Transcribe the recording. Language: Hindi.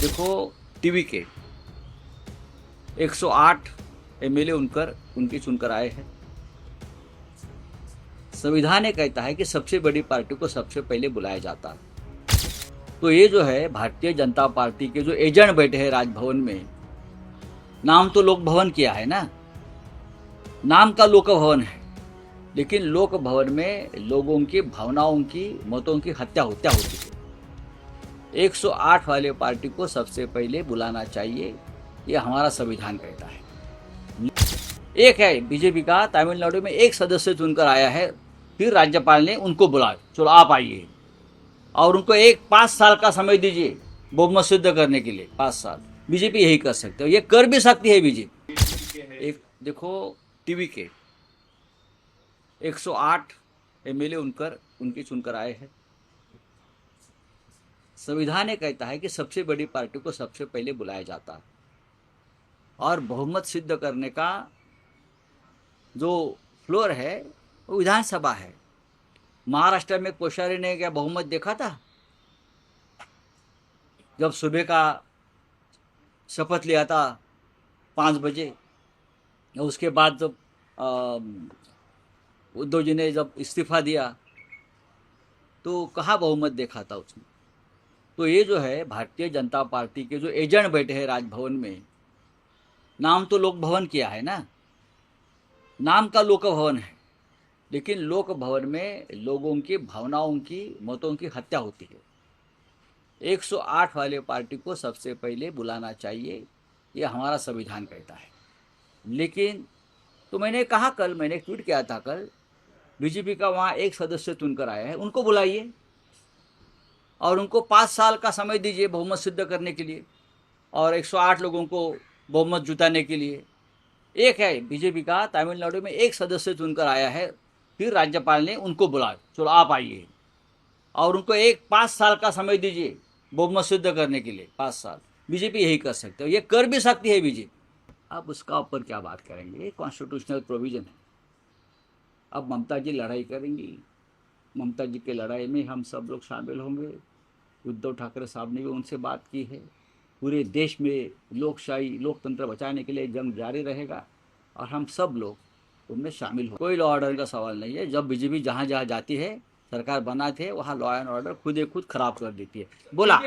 देखो टीवी के 108 एमएलए उनकी चुनकर आए हैं। संविधान ये कहता है कि सबसे बड़ी पार्टी को सबसे पहले बुलाया जाता है। तो ये जो है भारतीय जनता पार्टी के जो एजेंट बैठे हैं राजभवन में, नाम तो लोक भवन किया है ना, नाम का लोक भवन है, लेकिन लोक भवन में लोगों की भावनाओं की मतों की हत्या होती है। 108 वाले पार्टी को सबसे पहले बुलाना चाहिए, ये हमारा संविधान कहता है। एक है बीजेपी का, तमिलनाडु में एक सदस्य चुनकर आया है, फिर राज्यपाल ने उनको बुलाया, चलो आप आइए, और उनको 5 साल का समय दीजिए बहुमत सिद्ध करने के लिए। 5 साल बीजेपी यही कर सकते हो, ये कर भी सकती है बीजेपी। एक देखो टीवी के 108 एमएलए उनकी चुनकर आए हैं। संविधान ये कहता है कि सबसे बड़ी पार्टी को सबसे पहले बुलाया जाता है, और बहुमत सिद्ध करने का जो फ्लोर है वो विधानसभा है। महाराष्ट्र में कोश्यारी ने क्या बहुमत देखा था? जब सुबह का शपथ लिया था 5 बजे, उसके बाद जब उद्धव जी ने जब इस्तीफा दिया तो कहाँ बहुमत देखा था उसने। तो ये जो है भारतीय जनता पार्टी के जो एजेंट बैठे हैं राजभवन में, नाम तो लोक भवन किया है ना, नाम का लोक भवन है, लेकिन लोक भवन में लोगों की भावनाओं की मतों की हत्या होती है। 108 वाले पार्टी को सबसे पहले बुलाना चाहिए, ये हमारा संविधान कहता है। लेकिन तो मैंने कहा, कल मैंने एक ट्वीट किया था, कल बीजेपी का वहाँ एक सदस्य चुनकर आया है, उनको बुलाइए और उनको 5 साल का समय दीजिए बहुमत सिद्ध करने के लिए, और 108 लोगों को बहुमत जुटाने के लिए। एक है बीजेपी का, तमिलनाडु में एक सदस्य चुनकर आया है, फिर राज्यपाल ने उनको बुलाया, चलो आप आइए, और उनको 5 साल का समय दीजिए बहुमत सिद्ध करने के लिए। 5 साल बीजेपी यही कर सकते हो, ये कर भी सकती है बीजेपी। अब उसका ऊपर क्या बात करेंगे, ये कॉन्स्टिट्यूशनल प्रोविजन है। अब ममता जी लड़ाई करेंगी, ममता जी के लड़ाई में हम सब लोग शामिल होंगे। उद्धव ठाकरे साहब ने भी उनसे बात की है। पूरे देश में लोकशाही लोकतंत्र बचाने के लिए जंग जारी रहेगा, और हम सब लोग उनमें शामिल हो। कोई लॉ ऑर्डर का सवाल नहीं है। जब बीजेपी जहाँ जहाँ जाती है, सरकार बनाते हैं, वहाँ लॉ एंड ऑर्डर खुद खराब कर देती है। बोला